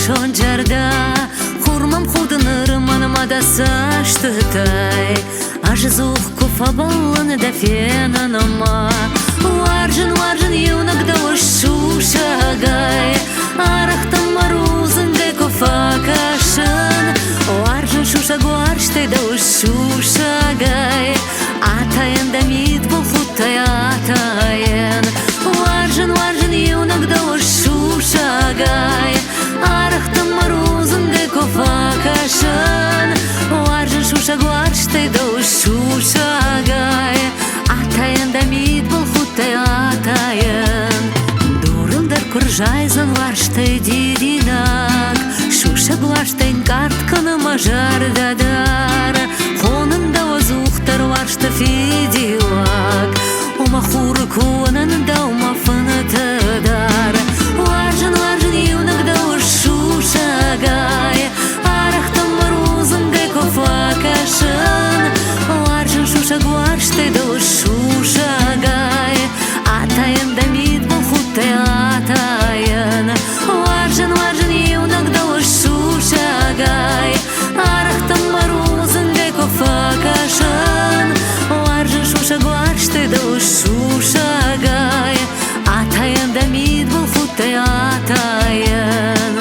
шонжарда хурмам худынырым анымада саштытай ажызух куфабалланы да фенанама варжын юнагда ушу шагай арахтам марузынгай куфа кашын варжын шуша гуарштай да ушу шагай атайын да мид бұл хутай атайын варжын юнагда ушу шагай арахтам марузынгай куфа кашын варжын шуша гуарштай да ушу шагай атайын да мид бұл хутай атайын дурындар куржайзын варштай диринак шуша гуарштайн картканы мажардадар хонында озухтар варшта фидилак ума хуры куанын да ума фынытыдар варжын юнагда ушу шагай арахтам марузынгай кофа кашын варжын шуша гуарштай да ушу шагай атайын да мид бұл хутай атайын варжын юнагда ушу шагай арахтам марузынгай кофа кашын варжын шуша гуарштай да ушу шагай атайын да мид бұл хутай атайын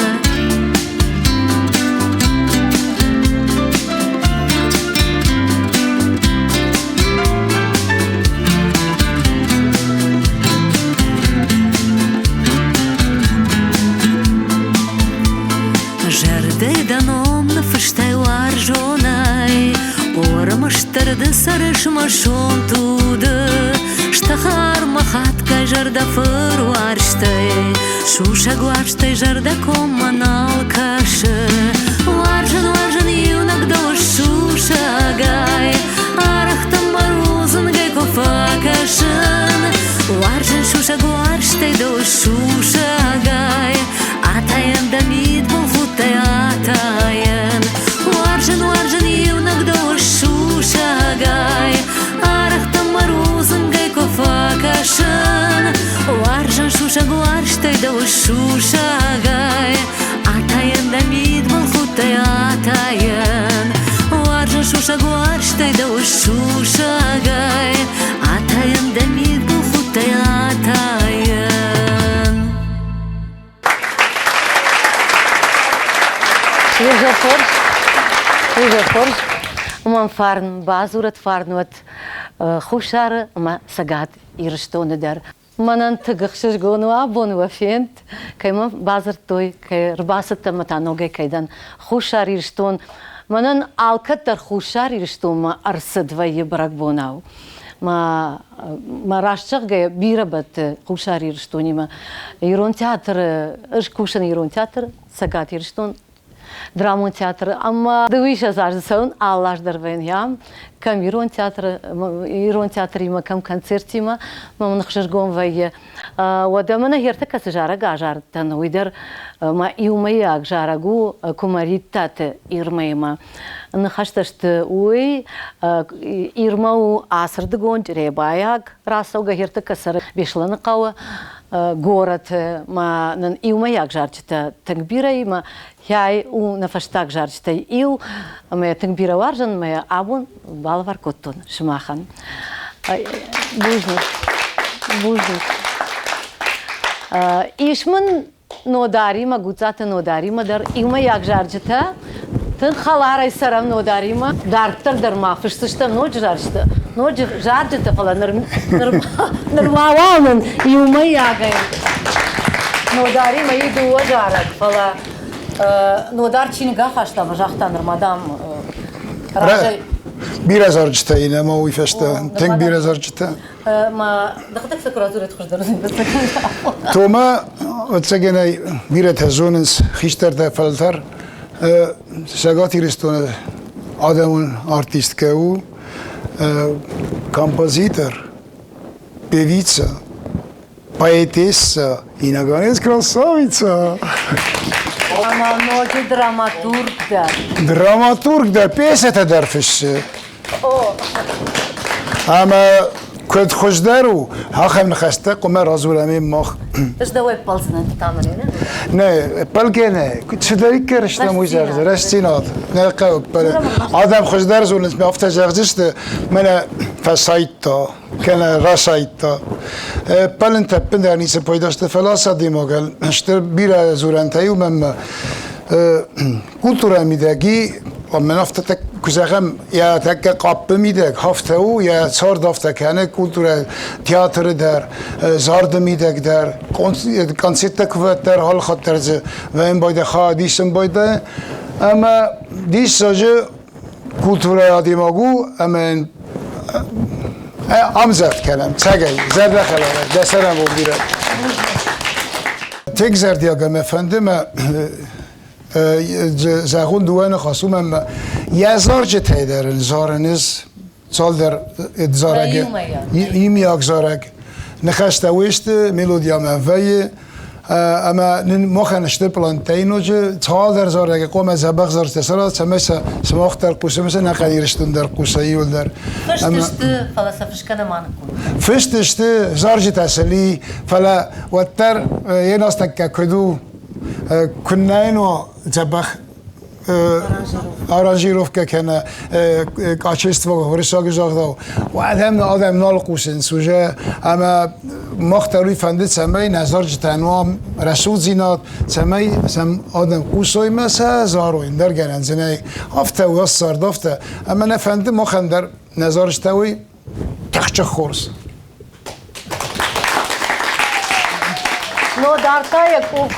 Жарды даномны фыштай варжонай Орамыштырды сарышма шон туды Штахар махаткай жарда фыр варштай Шуша гуарштай жарда комманал кашы Варжын юнагда ушу шагай Арахтам марузынгай кофа кашын Варжын шуша гуарштай да ушу шагай Атайын да мид бұл хутай атайын Варжын юнагда ушу шагай Арахтам марузынгай кофа кашын Варжын шуша гуарштай да ушу шагай Атайын да мид бұл хутай атайын Варжын шуша гуарштай да ушу шагай Атайын да мид бұл хутай атайын Уже форс, умам фарн, базурат фарнуат, хушар, ума сагат ирштоны дар. Манан тыгықшыш гону абону афент, кайма базар той, кай рбасыта матаноге кайдан хушар ирштон. Манан алкаттар хушар ирштон арсыдва ебрак бонау. Ма рашчыгы бирабат хушар ирштонима. Ирон театр, ыш кушан ирон театр, сагат ирштон. Драмон театр, ама дывыша заждысын, аллаждар вен ям, кам ирон театр има, кам концерт има, мам нахшашгон вайе. Вада мана херта касы жарага жартан уйдер, ма иумаяк жарагу кумариттаты ирмайма. Нахашташты уй ирмау асырдыгон ребаяк расауга херта касыр бешланы кауы. Город, ма нан иумаяк жарчыта тангбира има, яй у нафаштак жарчыта ил, ма тангбира варжан, ма абун балвар коттон шмахан. Бужник. Ишман нодарима, гуцата нодарима, дар иумаяк жарчыта, тын халарай сарам нодарима, дарктар дар мафыштышта ночь жарчыта. Ночь жарчыта фала нормаланын иумаягай. Нодарима иду жарак фала. Нодар чинга хашта вожахта нормадам. Biraz harcıta yine ama uyfeşte. Tek biraz harcıta. Ma dağıtık sakurazuret kuşdarızın. Toma ötse bir tezonuz hişterde faltar. Şagati ristone adamın artist kevu. Композитор, певица, поэтесса и, наконец, красавица. Ama noci dramaturg da. Dramaturg da, piyesete derfişi. O. Ama كنت خوش دارو هاخم نخسته قمر رازول امين مخ ايش دوي بلزنا تعملين نه بلکه نه چه داری کرش نموی زرز رستینات نه قوق بله آدم خوش در زولنس می افت جغزشت من فسایت تا کنه رسایت تا بلن تپن در نیست پایداشت فلاسا دیماغل اشتر بیره زورنتایی و من کلتورا میدگی و من افت کزاقم یا تک قاب میدگ هفته او یا چهار هفته کنه کلتور تئاتر در زارد میدگ در کنسرت کوت در حال خاطر ز و این باید خواه دیسم باید اما دیس ساجه کلتور آدیماگو اما امزد کنم چگه زرد خلاله دسترم و بیره تک زردی اگه مفنده زاغون دوانه خاصوم اما یزار جه تایدارن زارنز سال در زارگه یمیاک زارگ نخست ویشت ملودیا منفعی اما مخنشته پلانتینو جه سال در زارگه قوم زبخ زارت سرات سمسا سماخ در قوسه مثل نقدیرشتون در قوسه ایول در فشتشت فلسفش کنه ما نکن فشتشت زار جه تسلی فلا وتر یه ناس تکه کدو كنا إنه زبخ آرانجیروف که کنه کاشیست و ورشاگ جاگداو و آدم نالقوسن سوژه اما مختاری فندت سمی نظر جتنوام رسول زینات سمی سم آدم قوسوی مسا زاروین در گرن زنی هفته و سر دفته اما نفنده مخندر نظرش توی تخچه خورس نو دارتا یکو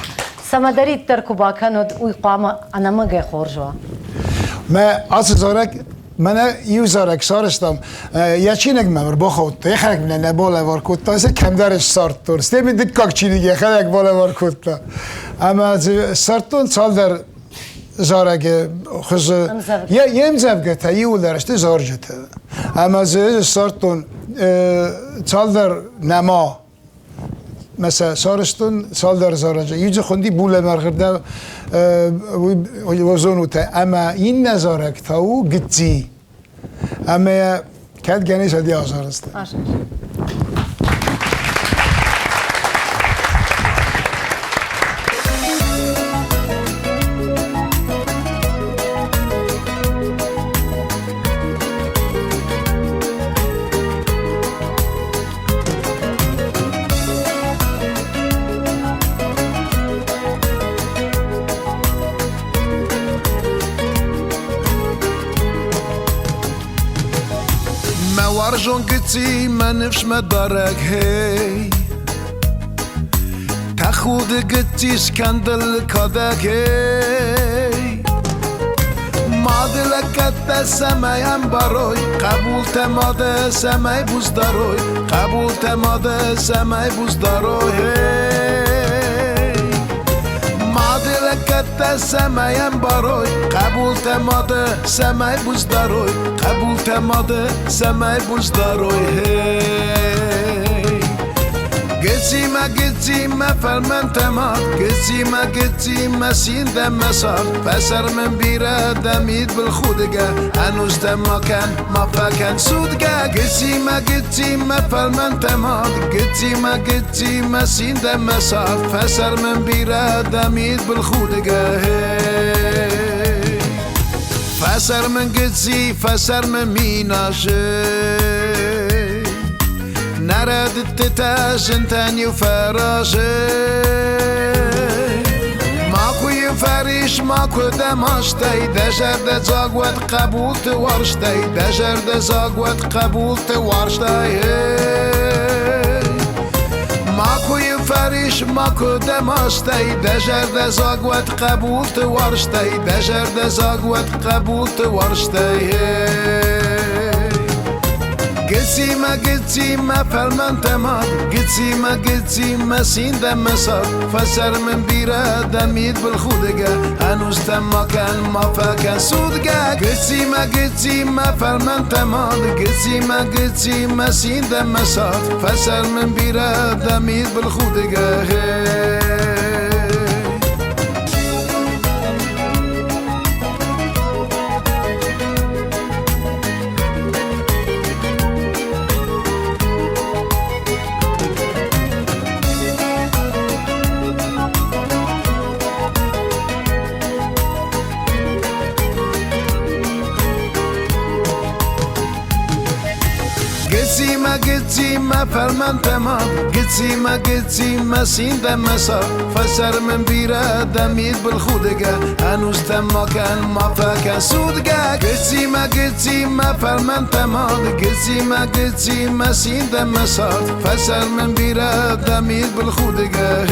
سمداری ترکوبا کنود اوی قام انا مگه خورجوا ما از زارک من یو زارک سارستم یا چی نگمر بخواد یه خرک من نباله وارکوت تا از کم درش سارتور سته بیدید کاک چی دیگه خرک باله وارکوت تا اما سارتون سال در زارک خز یه امزب گته یو درشته زار جته اما سارتون سال در نما مثلا سارستون سال در زارجا یوجه خوندی بوله مرغرده وزونو تا اما این نظارک تاو گتی اما کد گنیش هدی آزارسته ورجون قتي ما نفش ما دارك هي تاخد قتي سكندل كدك هي ما دلك السماء باروي قبول تماد سماء بوزداروي قبول تماد سماء بوزداروي سماء باروي قبول تماد سماء بوزداروي قبول تماد سماء بوزداروي قتي ما فالمن تماد قتي ما سين دم مسار فسر من بيرا دميد بالخودقة انوز دم كان ما فكان سودقة قتي ما فالمن تماد قتي ما سين دم مسار فسر من بيرا دميد بالخودقة فسر من قتي فسر من ميناجي نرد تتاجن تاني وفراجي ماكو يفريش ماكو دماشتي دجر دزاقوت قبول تورشتي دجر دزاقوت قبول تورشتي ماكو يفريش ماكو دماشتي دجر دزاقوت قبول تورشتي دجر دزاقوت قبول تورشتي قتي ما فالمن تماد قتي ما سين دم مسار فسر من بيرا دميد بالخودقة انوز تما كان ما فكان سودقة قتي ما فالمن تماد قتي ما سين دم مسار فسر من بيرا دميد بالخودقة قدسي ما فرمان تمام قدسي ما سين دم صار فسر من بيرا دميت بالخودقة هنوز تما كان ما فاكن سودقة قدسي ما فرمان تمام قدسي ما سين دم صار فسر من بيرا دميت بالخودقة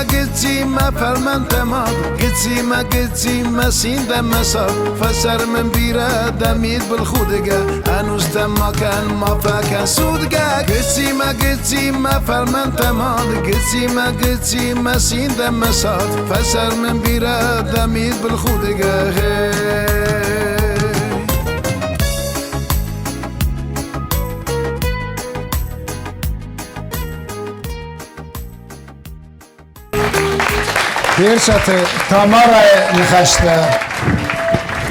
قدسي ما فرمان تمام قدسي ما سين دم صار فسر من بيرا دميت بالخودقة هنوز تما كان ما فاكن سودقة قدسي ما فرمان تمام قدسي ما سين دم صار فسر من بيرا دميت بالخودقة Pierwsza Tamara Michaszta.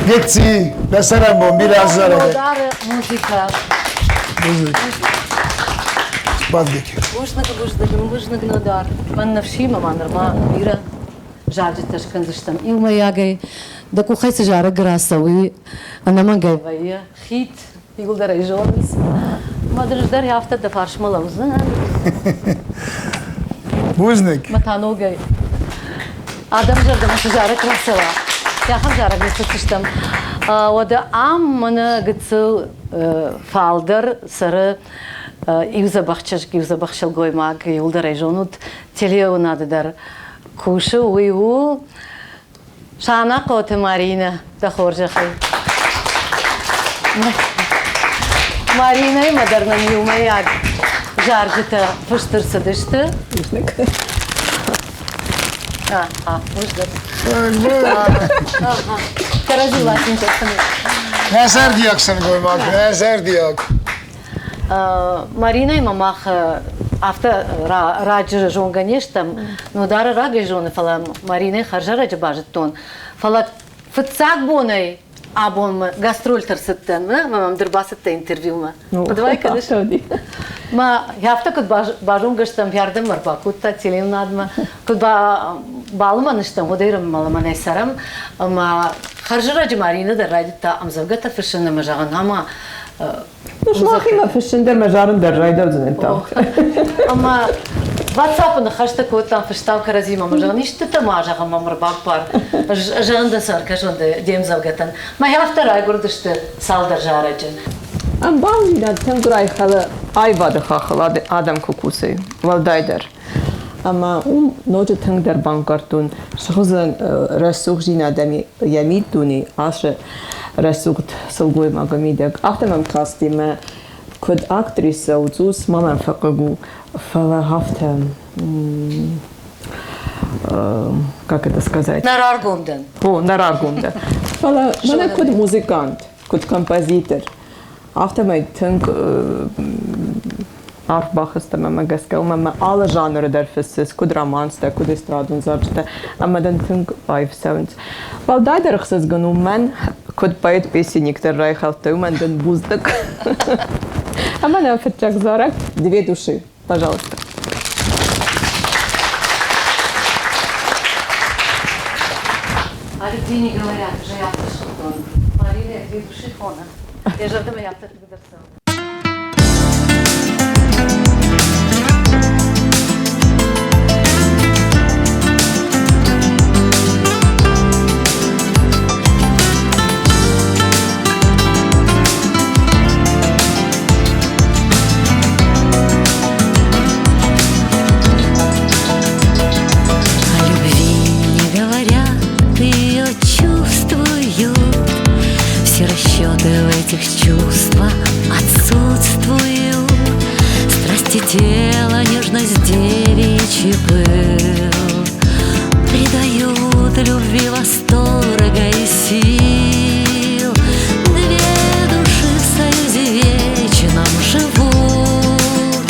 Gitsi, beseram bom, biraz zara. Udară muzica. Bazdık. Бужнак надар. Ман навшима манарма мира. Жарджи ташкандыштам. И ума ягай. Да кухай се жара грасави. Ана мангай вая. Хит. Игулдар жонис. Мадрждар яфта да фаршмала узан. Buznik. Матаногай. Адам жардама се жара красава. Я хам жара гыстыштам. Ода ам мана гыцыл фалдер сары Иуза бахшал гоймак юлдар ежонут телеу надыдар кушы уйу шана коты Марина да хоржахай. Марина и мадарна юма яг жаржита фыштыр сыдышты. Муждар. Каразиласın çaksana. Nezer diyaksın koymak, nezer diyak. Марина и мамах авто раджи жонганештам, но дара раги жоны фала Марина харжа раджи бажит тон. Фала фыцак бонай абон гастроль тарсыттан, мамам дырбасытта интервьюма. Подавай кадыш. Ма яфта куд бажун гаштам ярдам марба кутта целим надма. Куд балманыштам одайрам маламанайсарам. Ма харжа раджи Марина да радита амзавгата фышына мажаган ама Шмахима фишиндер мажарын der райдавзен там. Ама WhatsApp-ын хашта коттан фыштав каразима мажаган иштыта мажаган мамыр бакпар. Жанда сарка жонда демзавгатан. Ма яфта райгурдышты салдар жараджы. Am bavlidan tengray xala ayvadı xaxla adam kokusu valdayder. Ama noje tengder bankartun şahzan rasuğjin adami yamid duni aşı rasuğt salgoy magamidek. Ahtamam kastime kod aktrisa uzus mamam faqagu фала hafta как это сказать? Нараргумдан. Нараргумдан. Фала мана код музыкант, код композитор. Автомай тânk Arfbachısta mama gaskal mama alla janrı der fesses kud romansta kud estradun zarjta amadan tânk five sounds. Valdayder xsız ganu man kud poet песенник der райхалта умандан буздак. Амана фетчак зарак две души, пожалуйста. Арифи не говорят, уже я пришел. Марина, две души фона. Я жадама япта тыгдарсам. В этих чувствах отсутствуют страсти тела, нежность девичий пыл придают любви восторга и сил. Две души в союзе вечном живут,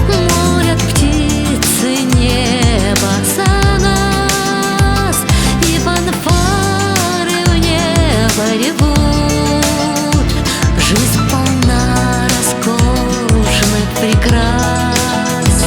молят птицы небо за нас, и фанфары в небо ревут. Жизнь полна роскошных прекрас.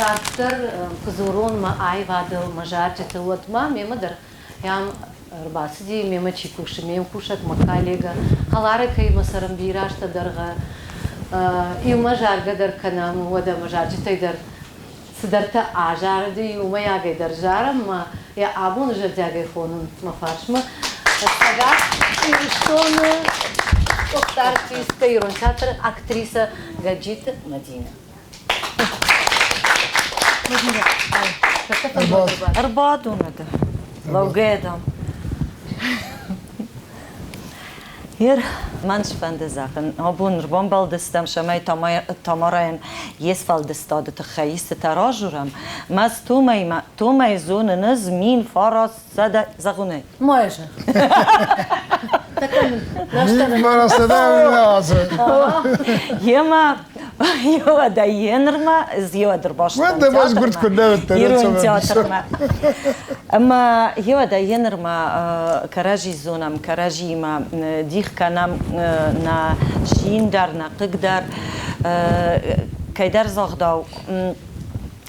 Мажартар кузурон ма айвадыл мажарчата вот ма мемадыр ям рбасиди мема чикуши мем кушат макалега халары кай масарам бирашта дарга и мажарга дар канам вода мажарчата дар сидарта ажарди юма яга дар жарам ма я абун жардяга хонун ма фаршма сега и штон Октар Криста и Рончатър, актриса Гаджита Мадина. Arbādunaga, Laugēdam. Ir mans fantazachen, obun bombaldistam šamai tomorain iesfaldistode te geiste tarajuram, mas tumai zonenız min faras sada zagune. Може. Marasta da lazım. Jema da jenrma zjodr boshtan. Ben de baş gurt kundavet Irun teatrma. Ama da jenrma karaji zonam, karajima dihkanam na shindar na qigdar kajdar zagdaw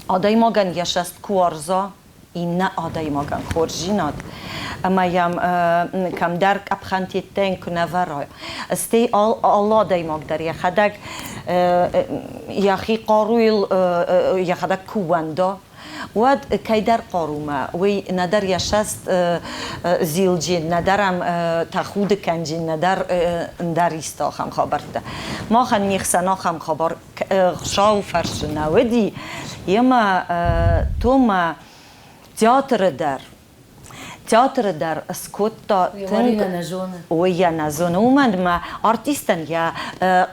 aday mogan yashast kuarza inna aday mogan khorjinat ama jam kam dark abkhantitten kunavaroy stay Allah day mogdar ya khadak ya khi qaruil ya khadak kuwando واد كيدر قاروما وي ندر يشست زيلجين ندرم تخود كنجين ندر ندريستا خم خبرته ما خن نيخسنا خم خبر شاو فرش نودي يما توما تياتر در سكوتا ويا نزون ومن ما ارتستن يا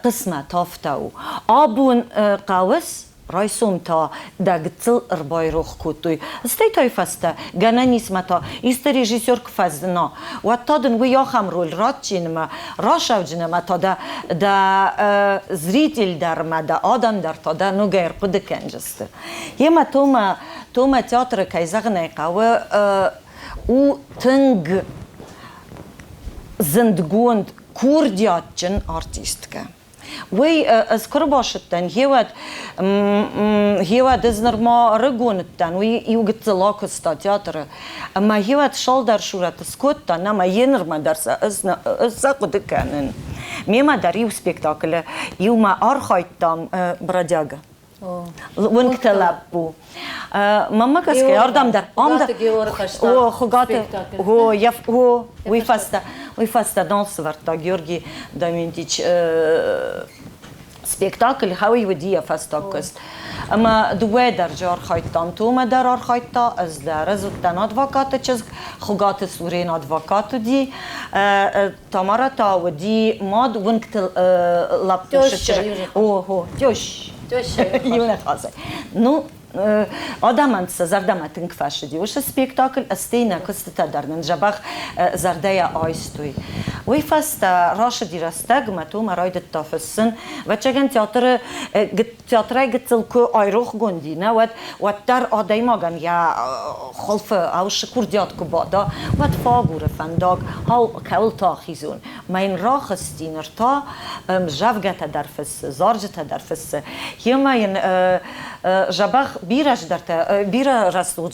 قسمه تافتو ابون قاوس رئيسوم تا دقتل رباي روخ كوتوي استيتاي فاستا غنانيس متا است ريجيسور كفازنا واتادن ويا خم رول راتچين ما راشوجنا متا دا زريتل در ما دا آدم در تا دا نو غير قد كنجست يما توما تياتر كايزغني قاوه او تنگ زندگوند كوردياتچن ارتستكه وي اذكر باشتن هيواد ازنر ما رجونتن وي يوجد لاكستا تياتر اما هيواد شالدر شورت سكوتا نما ينر ما درس از قد كانن ميما داريو سبيكتاكل يوما ارخايتام برادياغا ونكتلابو ماما كاسكي يردم در او خغاته هو ويفاستا دانس ورتا جورجي دايمنتيش سبيكتاكل هاوي وديا فاستاكست اما دوه در جار خایتام تو ما در ار خایتا از در از تن ادوکات چز خغات سورین ادوکات دی تمارا تا ودی ماد ونکت لابتوش هو توش يونا خاصة نو آدمان زردمتن کفش دیوش سپیکتاکل استینا کست تدرن جبخ زردیا آیستوی وی فست راش دیرستگ متو مراید تافسن و چگن تئاتر گتل کو آیروخ گندی نه و در آدای ماگن یا خلف اوش کردیات کو بادا و فاگور فنداگ هاو کول تاخیزون ما این راخ استینر تا جوگت درفس زارجت درفس یما این جبخ بیرش درته بیره رسول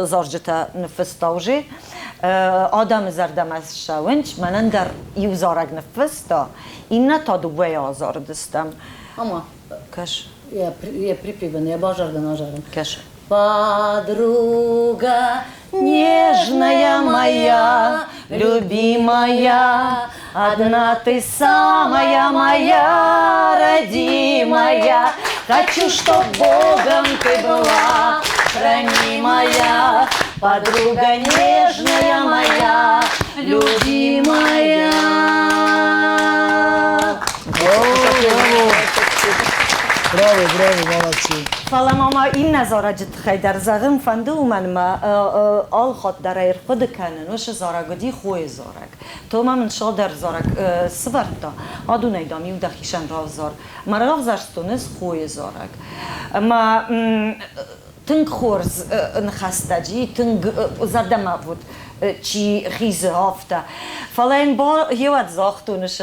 زارجتا نفس تاوجه آدم زردم از شونج منن در یو زارگ نفس تا این تا دوی آزار دستم اما کش je pripivan, je bažar da nažaram. کش Подруга нежная моя, любимая, одна ты самая моя, родимая. Хочу, чтоб Богом ты была, хранимая, подруга нежная моя, любимая. Bravo, молодцы. Fala mama این نظارت خیدر زغم فنده و من ما آل خود در ایر خود کنن وش زارگدی خوی زارگ تو من شال در زارگ سورتا آدو نیدامی و دخیشن راو زار مرا راو زرستونز خوی زارگ ما تنگ خورز نخسته جی تنگ زرده ما بود چی خیز هفته فلان با هیوت زاختونش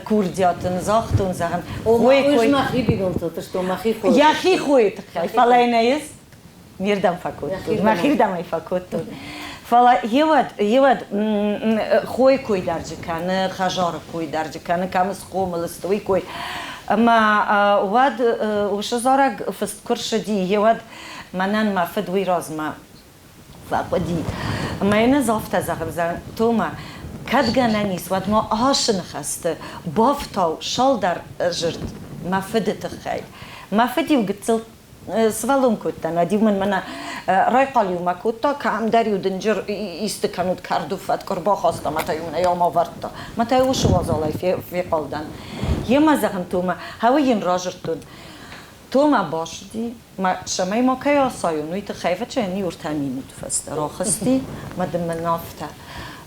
کوردیاتن زاختون زخن Hoje Marie perguntou, estou Marie foi. یا خی خویت خی فلان نیست میردم فکوت ما خیردم ای فکوت فلا هیوت خوی کوی درجه کنه خجار کوی درجه کنه کم سقوم لستوی کوی اما ود وش زارگ فست کرش دی هیوت منن ما فدوی راز ما فقدی ما این زافت زخم زن تو ما کدگانه نیست ود ما آشن خسته بافتاو شال در جرد ما فدت خیل ما فدی و گتل سوالم کردن و دیو من رای قالیو ما کردن که هم دریو دنجر استکانود کردو فت کربا خواسته متا یومن یا ما ورده متا یوش وازالای فی قلدن یه ما زخم تو ما هوین راجرتون تو ما باش دی ما شمای ما که آسایون ویت خیفه چه نیور تامینود فسته راخستی ما دم نافته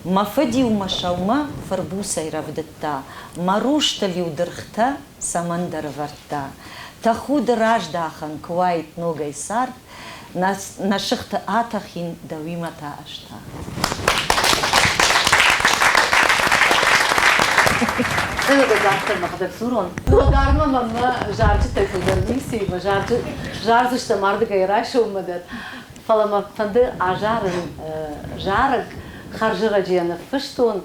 ما فدی و ما شوما فربوسه رفدتا ما روشتلیو درخته سمندر ورده تا خود راج داخن کوایت نوگای سر نشخت آتخین دویمتا اشتا أنا قدرت ما قدرت سورون. ودارما ماما جارج تقدر نيسي ما جارج استمر دقيقة شو مدد. فلما فند جارك خرج رجينا فشتون.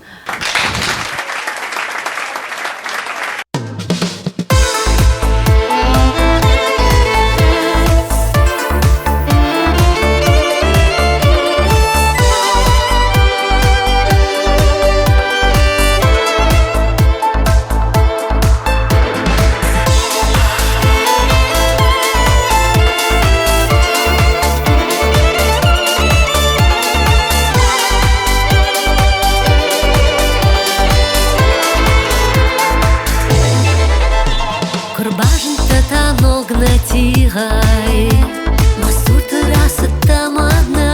Тигай, масур терраса там одна,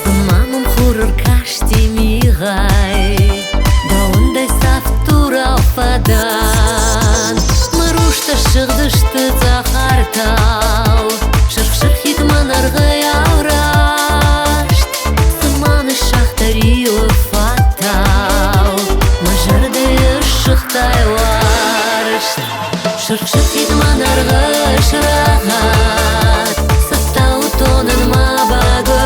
с мамом хурр кашти мигай, да он дай сафтура фадан, марушта шырдышты захартал, шырх хитман аргай аурашт, сыманы шахтарио фатал, мажарды шыхтай варышт. شرق من ارغش راحت ستا و تونن ما باگه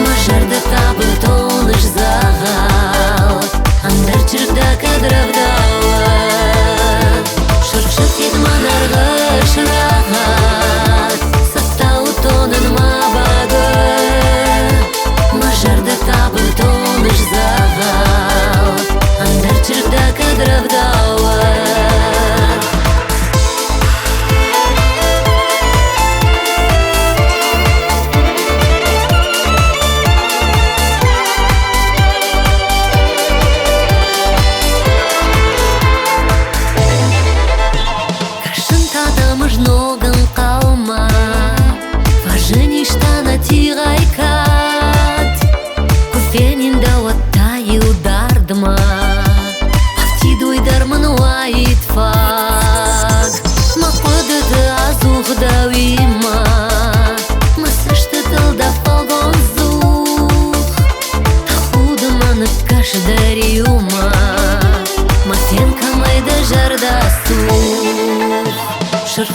ما جرد تابل تونش زاغال اندر چرده کدرف داوت شرق من ارغش راحت ستا و تونن ما باگه ما جرد تابل تونش زاغال اندر چرده کدرف داوت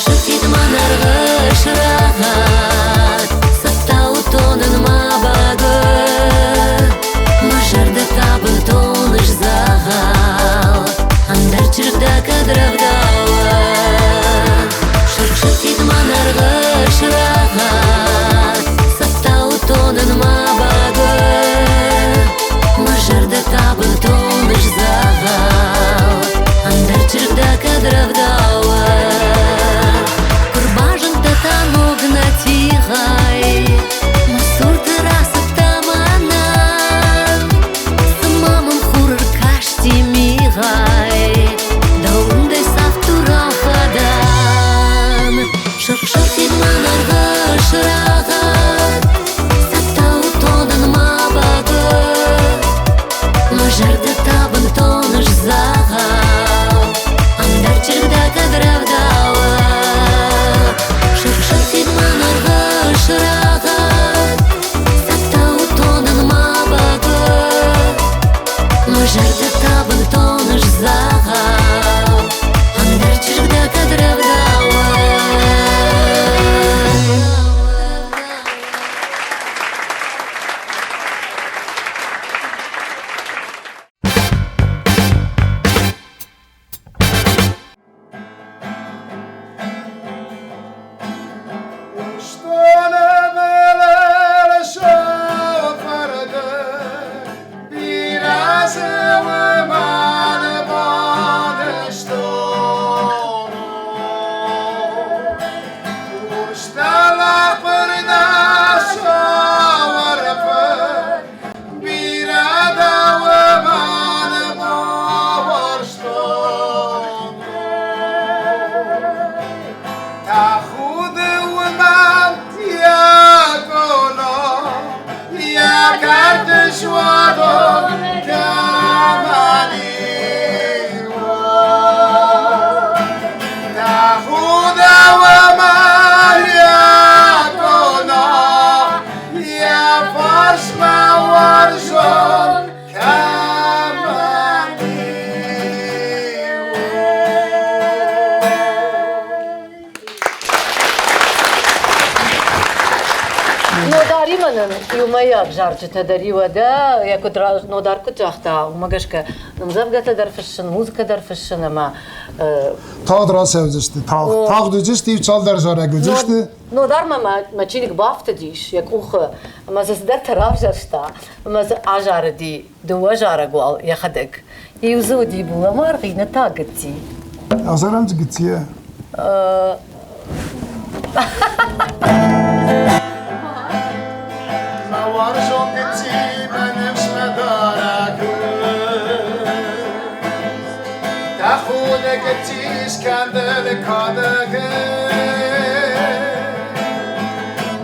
شرق من ارغش راحت ستا و تونن ما باگه ما جرد تابل تونش زاغال اندر چرده کدرف داوت شرق من ارغش راحت ستا و تونن ما باگه ما جرد تابل تونش زاغال اندر چرده کدرف داوت Тигай, масур терраса там одна, с мамом хурр кашти мигай, да ундай сафтура фадан, шарх идман аргаш рагат, сата утодан ма багы, ма жарда табын тоныш загал, андар чиргда кадрав дава. Шырх идман аргаш рагат شوارون کمانی تخود و مالیاتونا یا فرش مورشون نوداری منم یوما یک جارچه تداری وده یک کدر نودار کجاختا و مگش که نمزبگت در فشن موزیک در فشن اما Tağ dras evzişti. Tağ düzüştü, çal der zara güzüştü. نودار ما چینک بافت دیش یک اوخ ما زس در طرف جرشتا ما ز اجار دی دو اجار گوال یا خدک یوزو دی بو ما رقینا تاگتی Azaram gittiye. مورشون کتی منش مدارک تخود کتیش کندل کادک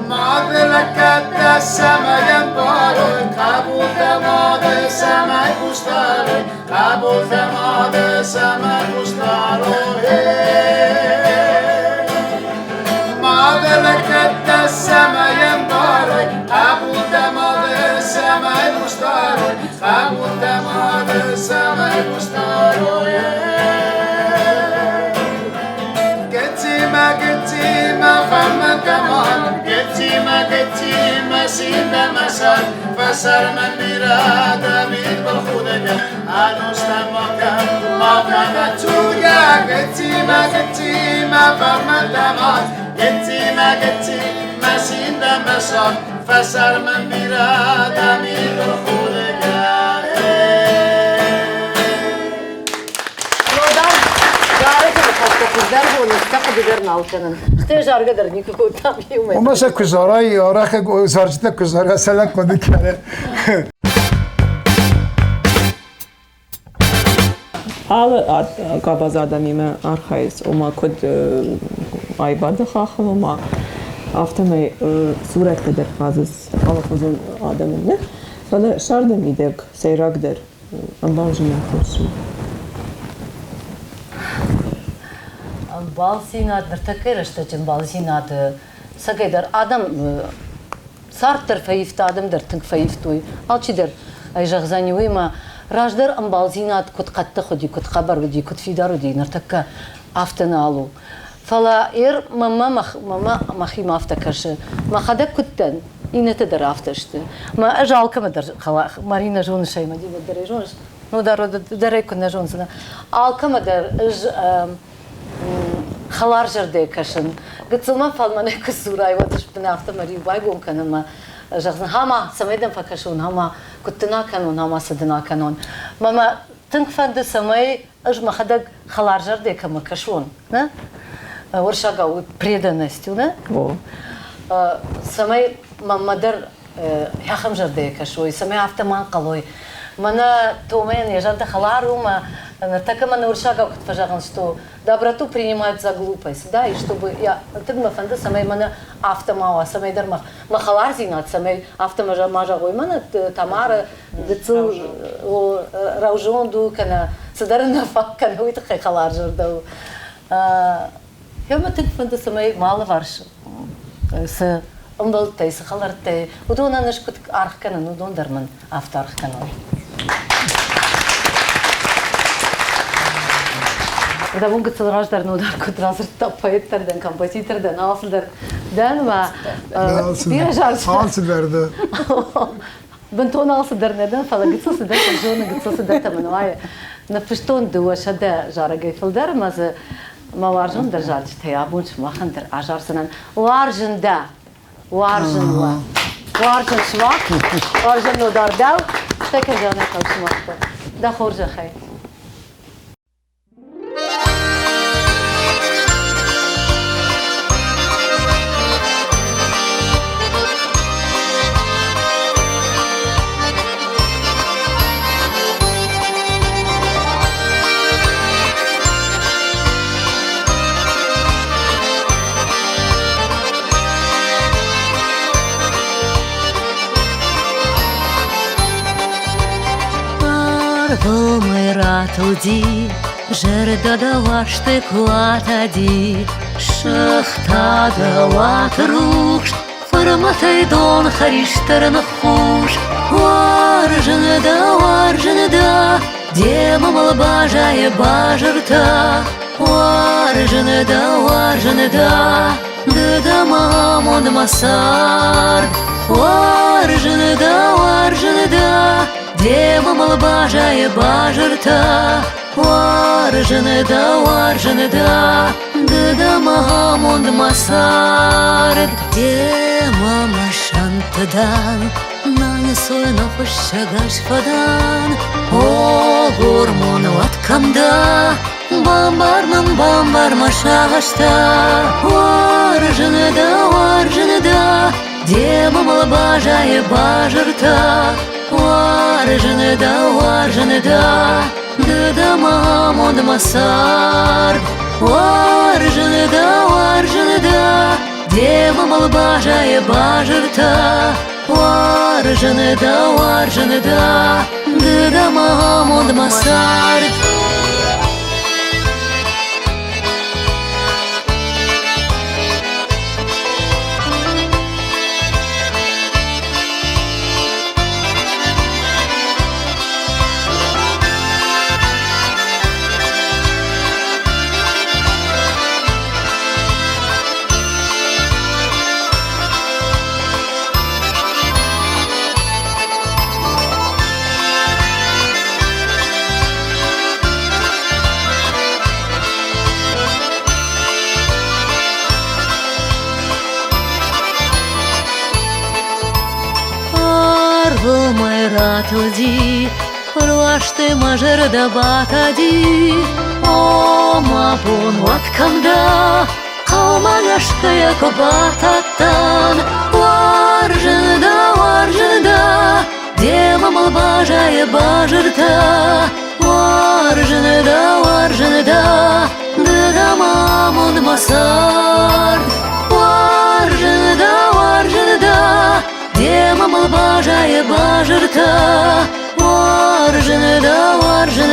مادلکت دستمیم باروی قبول دماد سمک بوشتاروی قبول دماد سمک بوشتاروی مادلکت دستمیم باروی قبول دماد سمک بوشتاروی قبول دماد سمک بوشتاروی قتيمة فما كمان قتيمة سيدنا مسار فسر من برادة بيت بالخودجة أنوشتا ما كان توجا قتيمة فما كمان قتيمة سيدنا مسار فسر من برادة بيت بالخودجة در و نستقد در ناوتنن اختیار جارگه در نیکو کوتام یومه O mesela kuzarayı, araka sarcıta kuzaraya selam koyduk yani. Ալը կաբազ ադամիմը արխայս ոմա կոդ այբադը խախը ոմա ավտամե սուրət կդեր խազս ալախոզն ադամին է վալը շարդը միդեք սեյրակ դեր ըմբանժին ախոսի بالسينات درتكرش تجن بالسينات سكيدر آدم صارتر فيفت آدم درتنك فيفتوي ألشي در أي جغزانيوي ما راجدر أم بالسينات كنت قد تخدي كنت خبر ودي كنت في دار ودي نرتكا أفتنالو فلا إير ماما مخي ما أفتكرش ما خدك كنتن إن تدر أفتشت ما أجعل كم در خلا مارينا جون شيء ما دي بدر جونش نو در كنا جون سنا أل كم در خلار جرده کشن قلت فالمانه كسورة واتش بنافت مريب بايقوم كانوا ما جغزن هما سميدن فكشون هما كنتنا كانون هما صدنا كانون ماما تنكفند سمي اجما خدق خلار جرده كما كشون نه ورشاقا преданностью نه سمي ماما در يخم جرده كشوي سمي автоман قلوي منا تومين يجرد خلارو ما نرتكم на уршага фажаган что доброту принимают за глупость, да, и чтобы я тыгма фанда самай мана автомава самай дарма махалар зинат самай автомажа мажагой мана тамара дцу раужонду кана садарна факкан уит халар жордау я ма тыг фанда самай мала варш с умдалтай с халартай удона нешкут архкана ну дон дарман автархкана Da bunga cilraždar nodar kod razrta poetardan, kompozitordan, alsildar dan ma diražar. Alsildarda. Bentona alsildar neden fala gitsilsidar jona gitsilsidar tamanwaye. Na pishton duwa shada jara gayfildar maz ma warjun dar jarj taya bunch ma khandar ajar sanan warjun da warjun wa warjun shwak warjun nodar daw shtakar jana qawshmakta da khorja khay ратуди, жерда да вашты клатади, шахта да ватруш, форматай дон хариштарна хуш, варжана да, демамал бажае бажырта, варжана да, дыдама мон масар, варжана да, демамал бажае бажырта, варжана да, дыдама мон масар, демама шантадан, нанесой нахушагаш фадан, о гормон ваткамда, бамбар машагашта, варжана да, демамал бажае бажырта, варжана да, дыдама мон масар, варжана да, демамал бажае бажырта, варжана да, дыдама мон масар. Мой ратуди, руашты мажер да батади, о мапун ваткамда, калмагашкая кобататтан, варжана да, демамал бажае бажырта, варжана да, дыдама мон масар, варжана да, демамал бажае бажырта, варжана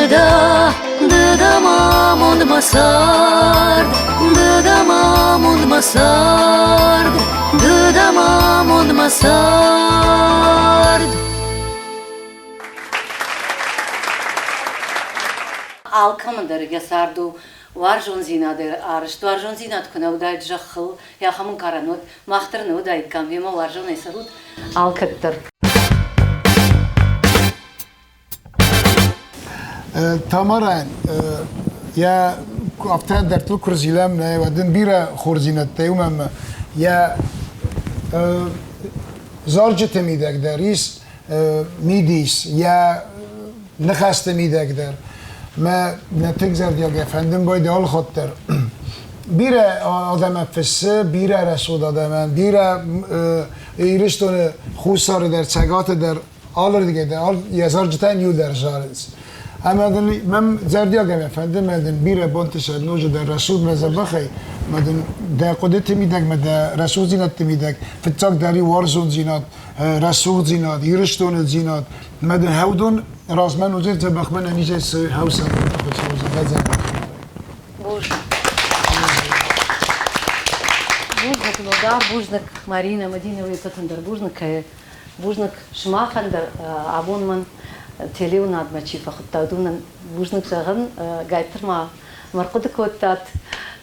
да, дыдама мон масар, дыдама мон масар, дыдама мон масар. Алкамандар ясарду варжон зинадер арышт варжон зинад куна удайд жахыл яхамын каранот махтырны удайд камвема варжон эсарут алкаттыр. Tamamen ya after der tu kurzilem ne ودن bira khurzinet teyumem ya zarjete midek der is midis ya نخسته میدک در ما نتگذر دیگه efendim باید حال خود در بیره آدم فسه بیره رسول آدم بیره ایرشتون خوصار در چگات در آلر دیگه در آل یزار جتن یو در جارز اما من زردیاگم efendim مدن بیره بانتش نوجه در رسول مزبخی مدن در قدرت میدک مدن رسول زینات میدک فتاک داری وارزون زینات رسول زینات ایرشتون زینات مدن هودون رازمن وزیر تبخمن نیجه سوی هاوسن Бужник Нодар, Бужник Марина Мадинова и Патандар, Бужник Шмахандар, Абунман Телеу Надмачифа Хуттадунан, Бужник Жаган, Гайтырма, Маркудык Оттат,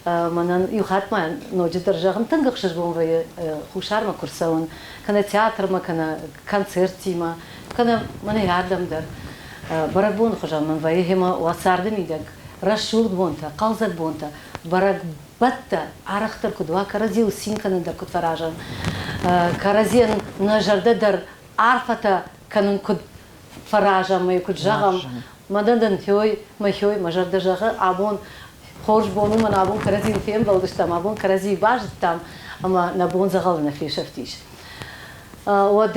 Манан Юхатма, Ноджидер Жаган, Тангах Шашбомвай, Хушарма Курсаун, Кана театрма, Кана концертима, Кана Мана Ярдамдар, Барабун Хужаман, Ваихима, Уасардам Идак, Рашурд Бонта, Калзат Бонта, Барак Батта, Арахтар Кудва, Каразил Синкандар Кутфаражан, Каразин Нажардедар, Арфата Канун Куд Фаражам, Май Куджагам, Мадандан Хёй, Махёй, Мажардажага, Абон, Хорж Бонуман, Абон Каразин Фем Балдыштам, Абон Карази Бажтам, Ама Набон Загална Фишафтиш. Вот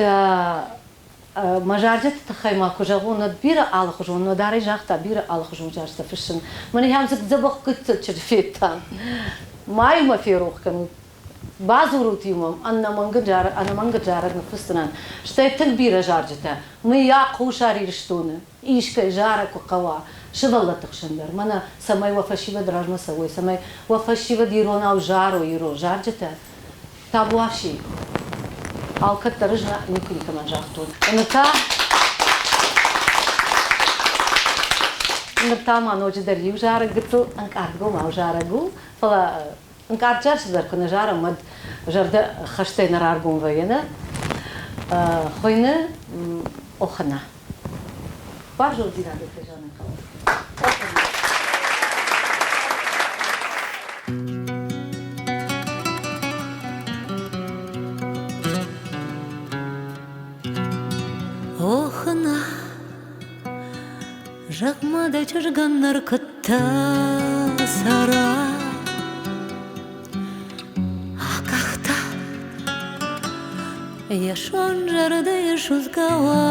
مجارجت تخیما کجاون ندبیر آل خجون نداری جاختا بیر آل خجون جاشتا فشن منی هم زبخ کت چرفیتان مای ما فیروخ کن بازوروتیمم أنا منجر جارك نفستنا شتى تكبيرة جارجته مي يعقو شاري رشتونه إيش كجارك وقوا شغلة تخشندر منا سماي وفشيفة دراج ما سوي سماي وفشيفة ديرونا وجارو يرو جار جتا تابواشي أو كترجنا نكلي كمان جافتون نبتا ما نوجد اليو جارة قتل أنك أرجو ما وجارجو فلا أنك أرجعش در كنا جارة مد جرد خشتين رارجون وينا خوينا أخنا بارجو دينا بتجانا خلاص أخنا Жакма да чыжганнар кытта сара Акахта Яшон жарда яшуз гаваршт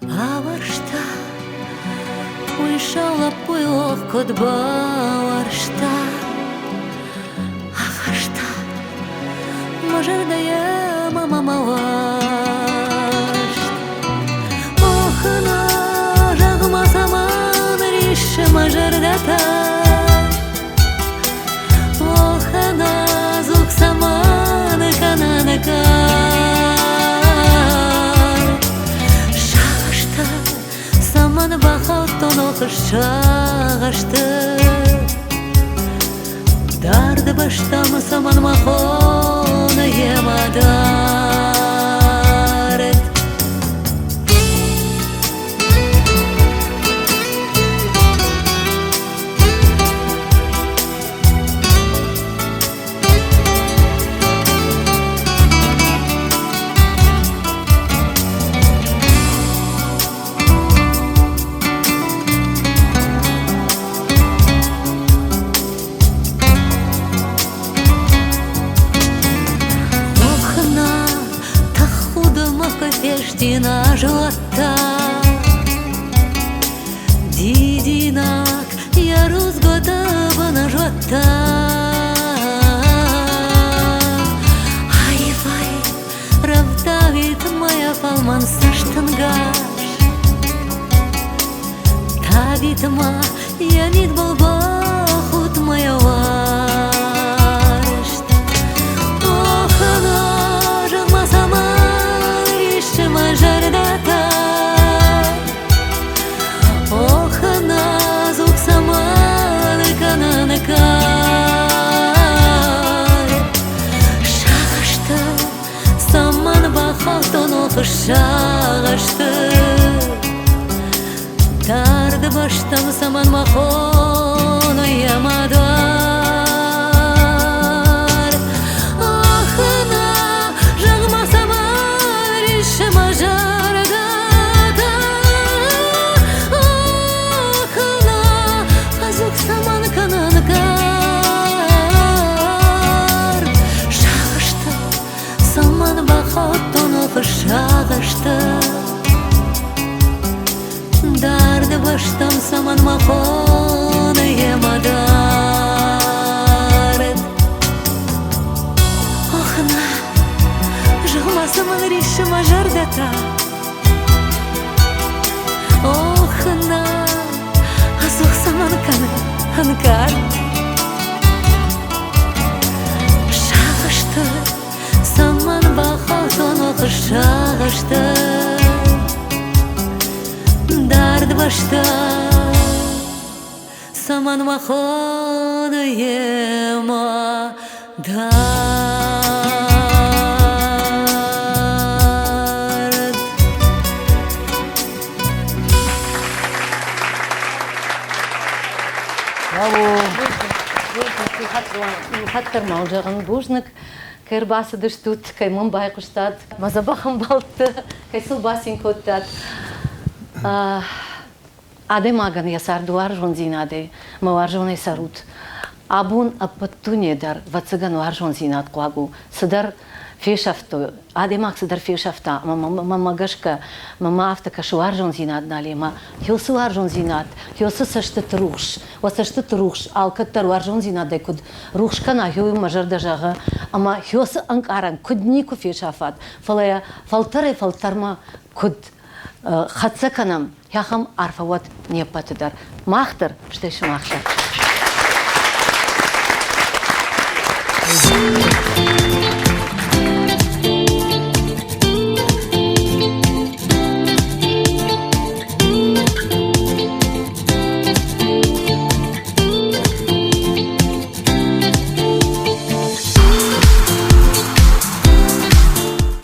Баваршта Уйшала пуйлох кот баваршта Ахашта Мажарда я мама мавар Мажардата Охана зук саманы кананака Шағашты Саман бақалтон оқыш шағашты Дарды баштамы саман мақоны емадарет Дина живота Дидинак я розгода на живота Ай-вай Равдавит моя палман саштангаш Тавит ма я мид балбахут моя варшт Охана жагма сама Мажардата Охана зук саманы кананакар Шағашты Саман бақалтон оқыш шағашты Дарды баштам саман мақоны ямадар Охана жағма саман Мажардата Охана азук саман кананакар Шағашты Саман бақалтон оқыш шағашты Дарды баштам саман мақоны емадарет Охана Жығма саман риші мажардата Охана Азуқ саман кананакар Шағашты Саман бақалтон оқыш шағашты Дарды башта Саман мақоны емадар Браво! Хаттар маужағын бужнық Кайр басы дыштут, кай мымбай құштат, мазабахым балтты, кай сыл басин көттат. Аде маган ясар дуар жонзин аде, мавар жонай сарут. Абун апаттуне дар, вацыган вар жонзинат қуагу. Сыдар фешафто, аде маг сыдар фешафта, мама гашка, мама автака шуар жонзинат нали, ма хилсы вар жонзинат, хилсы саштыт руш, васаштыт руш, алкаттар вар жонзинат дай куд рушкана хилы мажарда жағы, ама хилсы анкаран, куд нику фешафат, фалая фалтарай фалтарма куд хатса канам яхам арфават не патыдар. Махтар, что еще махтар.